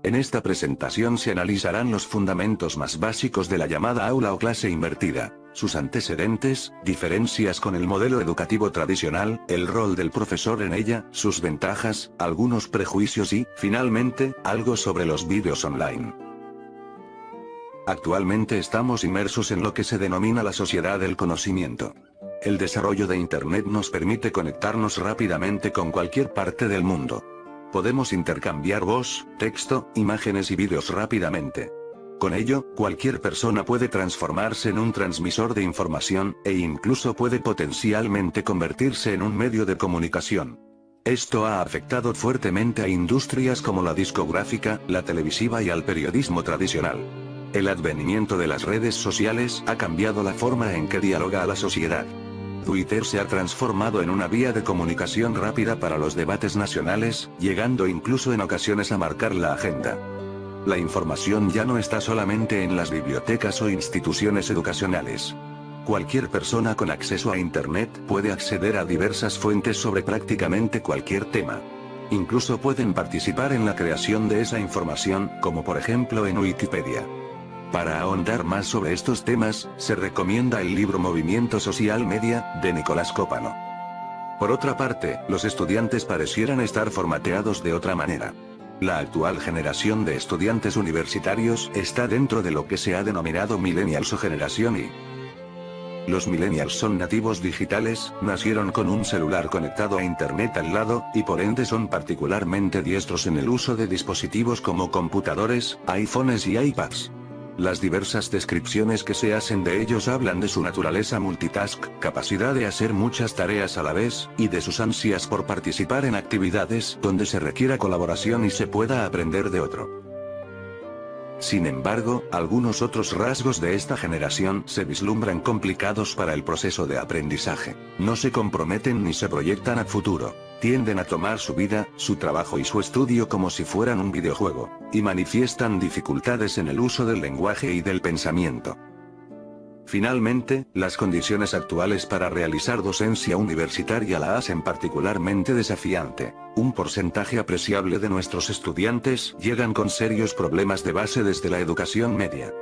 En esta presentación se analizarán los fundamentos más básicos de la llamada aula o clase invertida, sus antecedentes, diferencias con el modelo educativo tradicional, el rol del profesor en ella, sus ventajas, algunos prejuicios y, finalmente, algo sobre los vídeos online. Actualmente estamos inmersos en lo que se denomina la sociedad del conocimiento. El desarrollo de Internet nos permite conectarnos rápidamente con cualquier parte del mundo. Podemos intercambiar voz, texto, imágenes y vídeos rápidamente. Con ello, cualquier persona puede transformarse en un transmisor de información, e incluso puede potencialmente convertirse en un medio de comunicación. Esto ha afectado fuertemente a industrias como la discográfica, la televisiva y al periodismo tradicional. El advenimiento de las redes sociales ha cambiado la forma en que dialoga a la sociedad. Twitter se ha transformado en una vía de comunicación rápida para los debates nacionales, llegando incluso en ocasiones a marcar la agenda. La información ya no está solamente en las bibliotecas o instituciones educacionales. Cualquier persona con acceso a Internet puede acceder a diversas fuentes sobre prácticamente cualquier tema. Incluso pueden participar en la creación de esa información, como por ejemplo en Wikipedia. Para ahondar más sobre estos temas, se recomienda el libro Movimiento Social Media, de Nicolás Copano. Por otra parte, los estudiantes parecieran estar formateados de otra manera. La actual generación de estudiantes universitarios está dentro de lo que se ha denominado millennials o generación Y. Los millennials son nativos digitales, nacieron con un celular conectado a Internet al lado, y por ende son particularmente diestros en el uso de dispositivos como computadores, iPhones y iPads. Las diversas descripciones que se hacen de ellos hablan de su naturaleza multitask, capacidad de hacer muchas tareas a la vez, y de sus ansias por participar en actividades donde se requiera colaboración y se pueda aprender de otro. Sin embargo, algunos otros rasgos de esta generación se vislumbran complicados para el proceso de aprendizaje. No se comprometen ni se proyectan a futuro. Tienden a tomar su vida, su trabajo y su estudio como si fueran un videojuego, y manifiestan dificultades en el uso del lenguaje y del pensamiento. Finalmente, las condiciones actuales para realizar docencia universitaria la hacen particularmente desafiante. Un porcentaje apreciable de nuestros estudiantes llegan con serios problemas de base desde la educación media.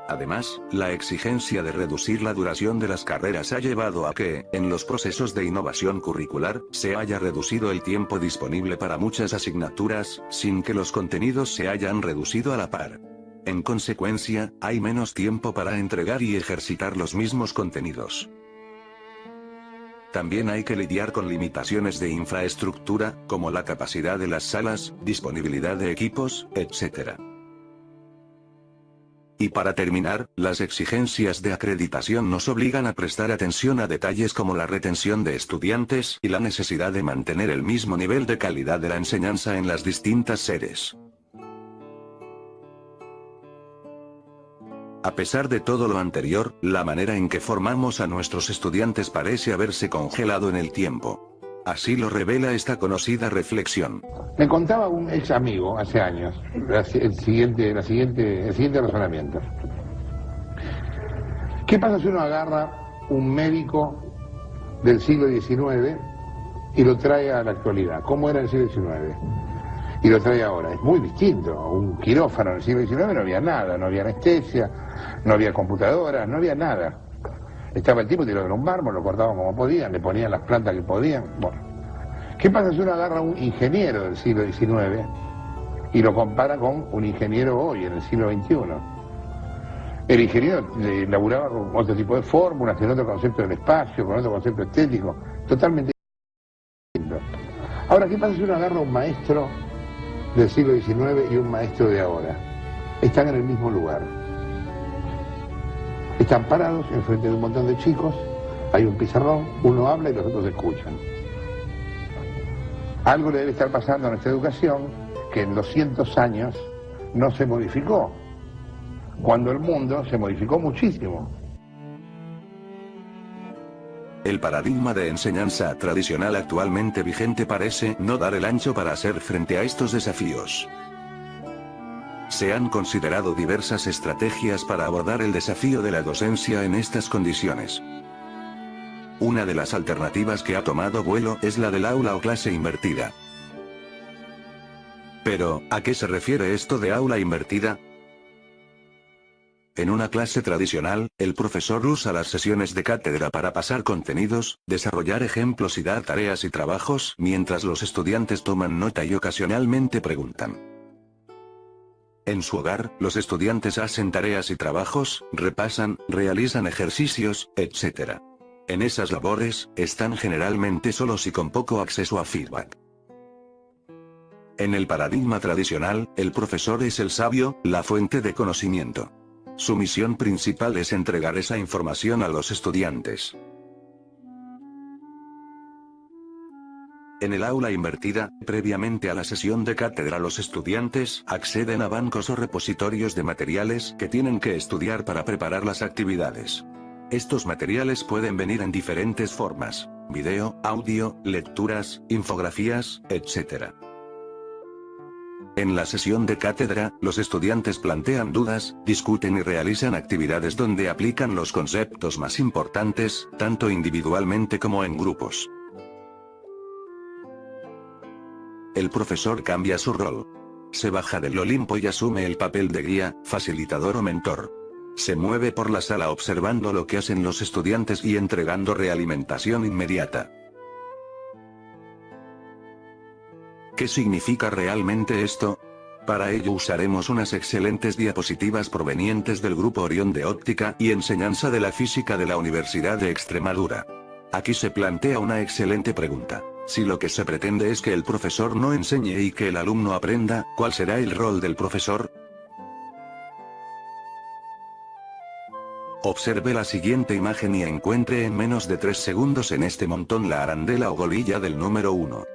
Además, la exigencia de reducir la duración de las carreras ha llevado a que, en los procesos de innovación curricular, se haya reducido el tiempo disponible para muchas asignaturas, sin que los contenidos se hayan reducido a la par. En consecuencia, hay menos tiempo para entregar y ejercitar los mismos contenidos. También hay que lidiar con limitaciones de infraestructura, como la capacidad de las salas, disponibilidad de equipos, etc. Y para terminar, las exigencias de acreditación nos obligan a prestar atención a detalles como la retención de estudiantes y la necesidad de mantener el mismo nivel de calidad de la enseñanza en las distintas sedes. A pesar de todo lo anterior, la manera en que formamos a nuestros estudiantes parece haberse congelado en el tiempo. Así lo revela esta conocida reflexión. Me contaba un ex amigo hace años el siguiente razonamiento. ¿Qué pasa si uno agarra un médico del siglo XIX y lo trae a la actualidad? ¿Cómo era el siglo XIX? Y lo trae ahora. Es muy distinto. Un quirófano en el siglo XIX no había nada, no había anestesia, no había computadoras, no había nada. Estaba el tipo tirado en un mármol, lo cortaban como podían, le ponían las plantas que podían. Bueno, ¿qué pasa si uno agarra a un ingeniero del siglo XIX y lo compara con un ingeniero hoy, en el siglo XXI? El ingeniero laburaba con otro tipo de fórmulas, con otro concepto del espacio, con otro concepto estético, totalmente distinto. Ahora, ¿qué pasa si uno agarra a un maestro del siglo XIX y un maestro de ahora? Están en el mismo lugar. Están parados enfrente de un montón de chicos, hay un pizarrón, uno habla y los otros escuchan. Algo le debe estar pasando a nuestra educación que en 200 años no se modificó, cuando el mundo se modificó muchísimo. El paradigma de enseñanza tradicional actualmente vigente parece no dar el ancho para hacer frente a estos desafíos. Se han considerado diversas estrategias para abordar el desafío de la docencia en estas condiciones. Una de las alternativas que ha tomado vuelo es la del aula o clase invertida. Pero, ¿a qué se refiere esto de aula invertida? En una clase tradicional, el profesor usa las sesiones de cátedra para pasar contenidos, desarrollar ejemplos y dar tareas y trabajos, mientras los estudiantes toman nota y ocasionalmente preguntan. En su hogar, los estudiantes hacen tareas y trabajos, repasan, realizan ejercicios, etc. En esas labores, están generalmente solos y con poco acceso a feedback. En el paradigma tradicional, el profesor es el sabio, la fuente de conocimiento. Su misión principal es entregar esa información a los estudiantes. En el aula invertida, previamente a la sesión de cátedra, los estudiantes acceden a bancos o repositorios de materiales que tienen que estudiar para preparar las actividades. Estos materiales pueden venir en diferentes formas: video, audio, lecturas, infografías, etc. En la sesión de cátedra, los estudiantes plantean dudas, discuten y realizan actividades donde aplican los conceptos más importantes, tanto individualmente como en grupos. El profesor cambia su rol. Se baja del Olimpo y asume el papel de guía, facilitador o mentor. Se mueve por la sala observando lo que hacen los estudiantes y entregando realimentación inmediata. ¿Qué significa realmente esto? Para ello usaremos unas excelentes diapositivas provenientes del Grupo Orión de Óptica y Enseñanza de la Física de la Universidad de Extremadura. Aquí se plantea una excelente pregunta. Si lo que se pretende es que el profesor no enseñe y que el alumno aprenda, ¿cuál será el rol del profesor? Observe la siguiente imagen y encuentre en menos de 3 segundos en este montón la arandela o golilla del número 1.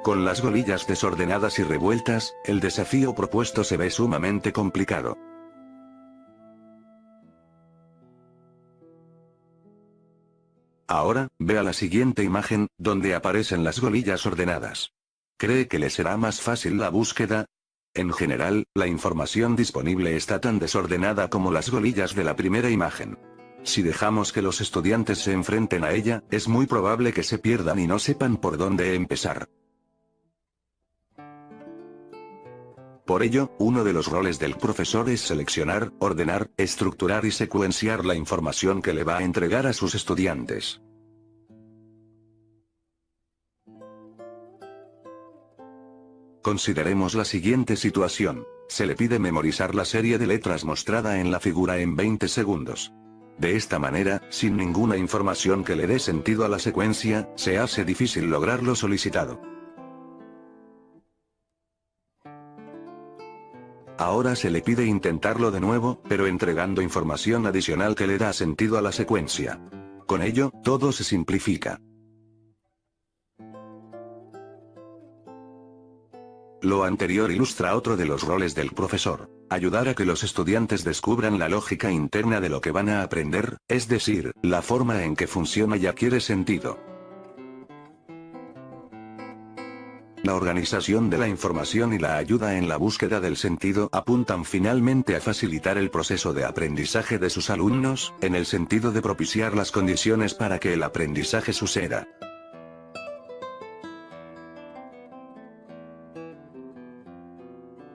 Con las golillas desordenadas y revueltas, el desafío propuesto se ve sumamente complicado. Ahora, vea la siguiente imagen, donde aparecen las golillas ordenadas. ¿Cree que le será más fácil la búsqueda? En general, la información disponible está tan desordenada como las golillas de la primera imagen. Si dejamos que los estudiantes se enfrenten a ella, es muy probable que se pierdan y no sepan por dónde empezar. Por ello, uno de los roles del profesor es seleccionar, ordenar, estructurar y secuenciar la información que le va a entregar a sus estudiantes. Consideremos la siguiente situación. Se le pide memorizar la serie de letras mostrada en la figura en 20 segundos. De esta manera, sin ninguna información que le dé sentido a la secuencia, se hace difícil lograr lo solicitado. Ahora se le pide intentarlo de nuevo, pero entregando información adicional que le da sentido a la secuencia. Con ello, todo se simplifica. Lo anterior ilustra otro de los roles del profesor: ayudar a que los estudiantes descubran la lógica interna de lo que van a aprender, es decir, la forma en que funciona y adquiere sentido. La organización de la información y la ayuda en la búsqueda del sentido apuntan finalmente a facilitar el proceso de aprendizaje de sus alumnos, en el sentido de propiciar las condiciones para que el aprendizaje suceda.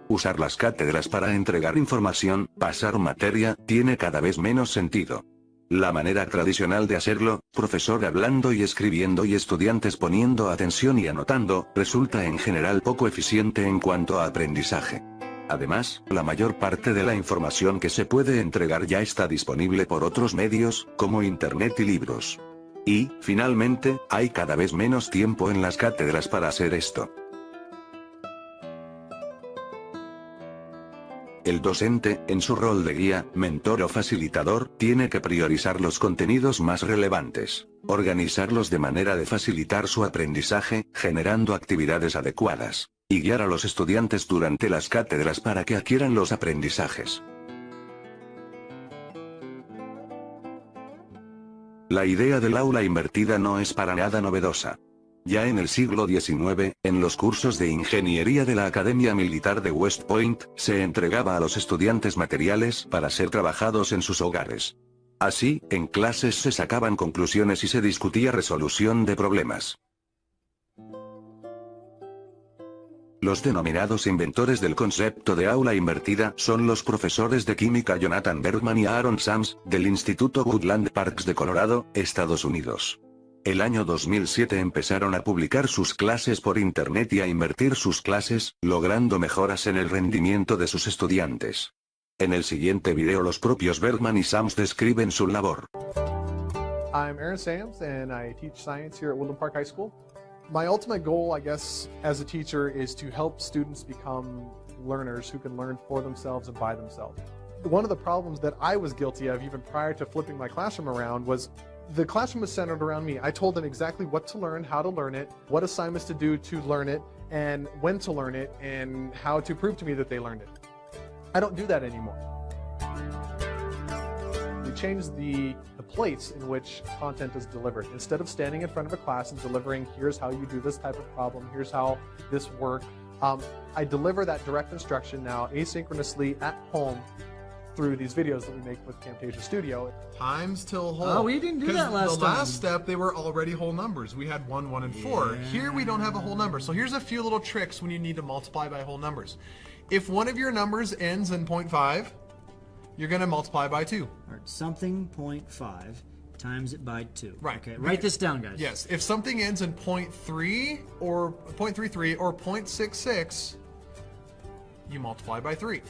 Usar las cátedras para entregar información, pasar materia, tiene cada vez menos sentido. La manera tradicional de hacerlo, profesor hablando y escribiendo y estudiantes poniendo atención y anotando, resulta en general poco eficiente en cuanto a aprendizaje. Además, la mayor parte de la información que se puede entregar ya está disponible por otros medios, como Internet y libros. Y, finalmente, hay cada vez menos tiempo en las cátedras para hacer esto. El docente, en su rol de guía, mentor o facilitador, tiene que priorizar los contenidos más relevantes, organizarlos de manera de facilitar su aprendizaje, generando actividades adecuadas, y guiar a los estudiantes durante las cátedras para que adquieran los aprendizajes. La idea del aula invertida no es para nada novedosa. Ya en el siglo XIX, en los cursos de ingeniería de la Academia Militar de West Point, se entregaba a los estudiantes materiales para ser trabajados en sus hogares. Así, en clases se sacaban conclusiones y se discutía resolución de problemas. Los denominados inventores del concepto de aula invertida son los profesores de química Jonathan Bergman y Aaron Sams, del Instituto Woodland Parks de Colorado, Estados Unidos. El año 2007 empezaron a publicar sus clases por internet y a invertir sus clases, logrando mejoras en el rendimiento de sus estudiantes. En el siguiente video los propios Bergman y Sams describen su labor. I'm Aaron Sams and I teach science here at Woodland Park High School. My ultimate goal, I guess, as a teacher is to help students become learners who can learn for themselves and by themselves. One of the problems that I was guilty of even prior to flipping my classroom around was the classroom was centered around me. I told them exactly what to learn, how to learn it, what assignments to do to learn it, and when to learn it, and how to prove to me that they learned it. I don't do that anymore. We changed the plates in which content is delivered. Instead of standing in front of a class and delivering, here's how you do this type of problem, here's how this works, I deliver that direct instruction now asynchronously at home through these videos that we make with Camtasia Studio. Times till whole. Oh, we didn't do that last time. The last step, they were already whole numbers. We had 1, 1, and 4. Here we don't have a whole number. So here's a few little tricks when you need to multiply by whole numbers. If one of your numbers ends in 0.5, you're going to multiply by 2. Or something 0.5 times it by 2. Right. Okay, write this down, guys. Yes. If something ends in 0.3 or 0.33 or 0.66, you multiply by 3.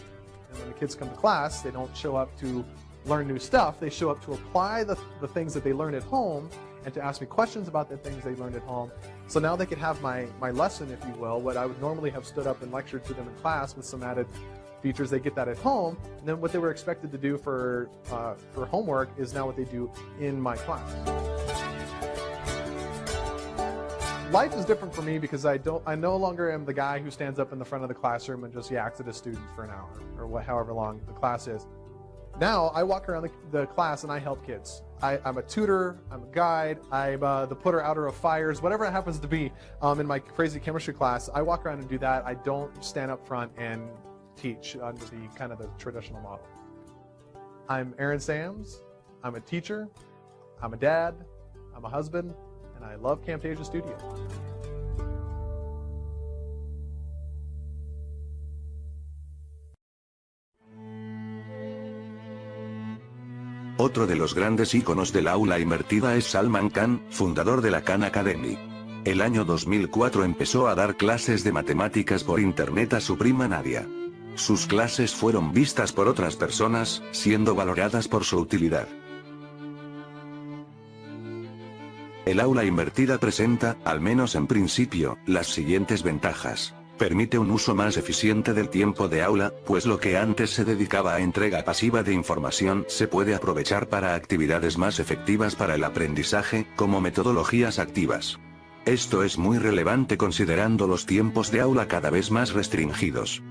And when the kids come to class, they don't show up to learn new stuff. They show up to apply the things that they learn at home and to ask me questions about the things they learned at home. So now they can have my lesson, if you will, what I would normally have stood up and lectured to them in class with some added features. They get that at home, and then what they were expected to do for homework is now what they do in my class. Life is different for me because I no longer am the guy who stands up in the front of the classroom and just yaks at a student for an hour or however long the class is. Now I walk around the class and I help kids. I'm a tutor, I'm a guide, I'm the putter-outer of fires, whatever it happens to be in my crazy chemistry class. I walk around and do that. I don't stand up front and teach under the kind of the traditional model. I'm Aaron Sams. I'm a teacher, I'm a dad, I'm a husband, and I love Camtasia Studio. Otro de los grandes íconos del aula invertida es Salman Khan, fundador de la Khan Academy. El año 2004 empezó a dar clases de matemáticas por internet a su prima Nadia. Sus clases fueron vistas por otras personas, siendo valoradas por su utilidad. El aula invertida presenta, al menos en principio, las siguientes ventajas. Permite un uso más eficiente del tiempo de aula, pues lo que antes se dedicaba a entrega pasiva de información se puede aprovechar para actividades más efectivas para el aprendizaje, como metodologías activas. Esto es muy relevante considerando los tiempos de aula cada vez más restringidos.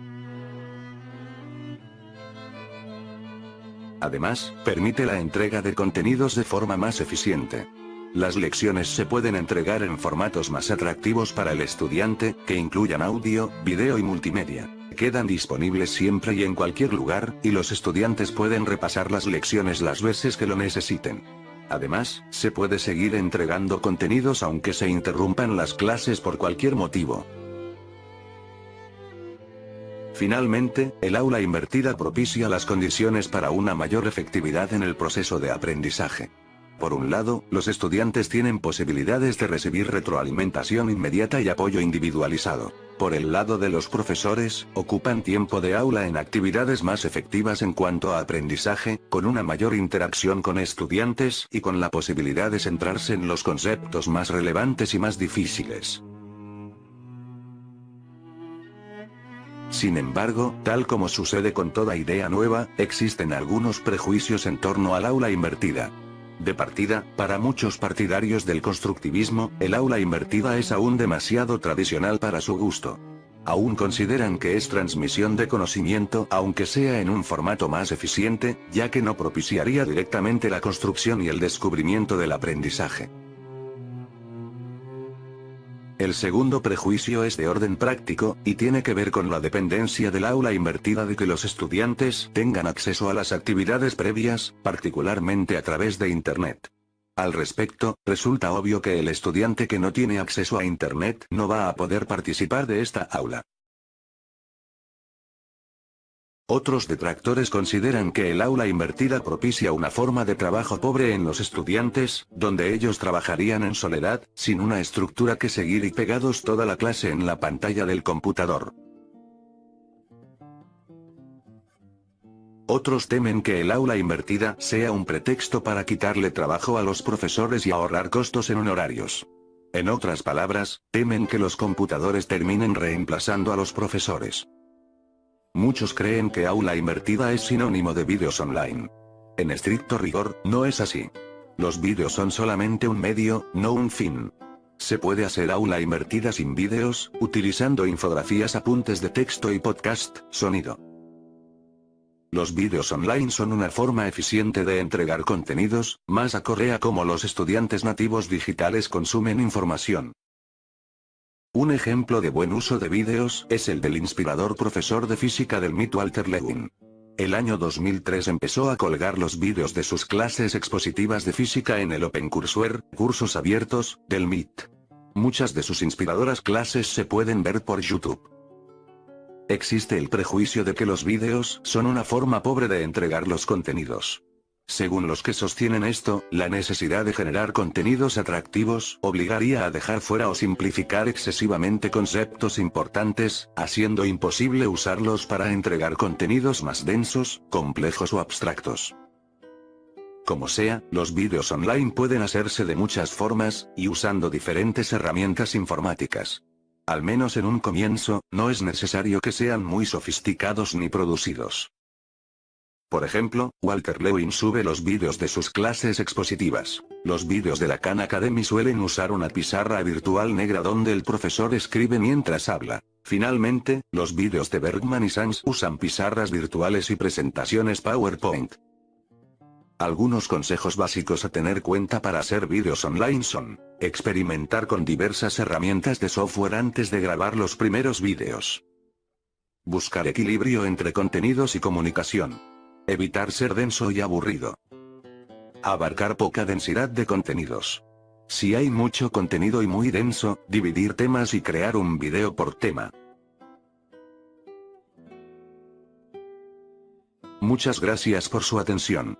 Además, permite la entrega de contenidos de forma más eficiente. Las lecciones se pueden entregar en formatos más atractivos para el estudiante, que incluyan audio, video y multimedia. Quedan disponibles siempre y en cualquier lugar, y los estudiantes pueden repasar las lecciones las veces que lo necesiten. Además, se puede seguir entregando contenidos aunque se interrumpan las clases por cualquier motivo. Finalmente, el aula invertida propicia las condiciones para una mayor efectividad en el proceso de aprendizaje. Por un lado, los estudiantes tienen posibilidades de recibir retroalimentación inmediata y apoyo individualizado. Por el lado de los profesores, ocupan tiempo de aula en actividades más efectivas en cuanto a aprendizaje, con una mayor interacción con estudiantes y con la posibilidad de centrarse en los conceptos más relevantes y más difíciles. Sin embargo, tal como sucede con toda idea nueva, existen algunos prejuicios en torno al aula invertida. De partida, para muchos partidarios del constructivismo, el aula invertida es aún demasiado tradicional para su gusto. Aún consideran que es transmisión de conocimiento, aunque sea en un formato más eficiente, ya que no propiciaría directamente la construcción y el descubrimiento del aprendizaje. El segundo prejuicio es de orden práctico, y tiene que ver con la dependencia del aula invertida de que los estudiantes tengan acceso a las actividades previas, particularmente a través de Internet. Al respecto, resulta obvio que el estudiante que no tiene acceso a Internet no va a poder participar de esta aula. Otros detractores consideran que el aula invertida propicia una forma de trabajo pobre en los estudiantes, donde ellos trabajarían en soledad, sin una estructura que seguir y pegados toda la clase en la pantalla del computador. Otros temen que el aula invertida sea un pretexto para quitarle trabajo a los profesores y ahorrar costos en honorarios. En otras palabras, temen que los computadores terminen reemplazando a los profesores. Muchos creen que aula invertida es sinónimo de vídeos online. En estricto rigor, no es así. Los vídeos son solamente un medio, no un fin. Se puede hacer aula invertida sin vídeos, utilizando infografías, apuntes de texto y podcast, sonido. Los vídeos online son una forma eficiente de entregar contenidos, más acorde a cómo los estudiantes nativos digitales consumen información. Un ejemplo de buen uso de vídeos es el del inspirador profesor de física del MIT Walter Lewin. El año 2003 empezó a colgar los vídeos de sus clases expositivas de física en el OpenCourseware, cursos abiertos, del MIT. Muchas de sus inspiradoras clases se pueden ver por YouTube. Existe el prejuicio de que los vídeos son una forma pobre de entregar los contenidos. Según los que sostienen esto, la necesidad de generar contenidos atractivos obligaría a dejar fuera o simplificar excesivamente conceptos importantes, haciendo imposible usarlos para entregar contenidos más densos, complejos o abstractos. Como sea, los vídeos online pueden hacerse de muchas formas, y usando diferentes herramientas informáticas. Al menos en un comienzo, no es necesario que sean muy sofisticados ni producidos. Por ejemplo, Walter Lewin sube los vídeos de sus clases expositivas. Los vídeos de la Khan Academy suelen usar una pizarra virtual negra donde el profesor escribe mientras habla. Finalmente, los vídeos de Bergman y Sans usan pizarras virtuales y presentaciones PowerPoint. Algunos consejos básicos a tener cuenta para hacer vídeos online son: experimentar con diversas herramientas de software antes de grabar los primeros vídeos. Buscar equilibrio entre contenidos y comunicación. Evitar ser denso y aburrido. Abarcar poca densidad de contenidos. Si hay mucho contenido y muy denso, dividir temas y crear un video por tema. Muchas gracias por su atención.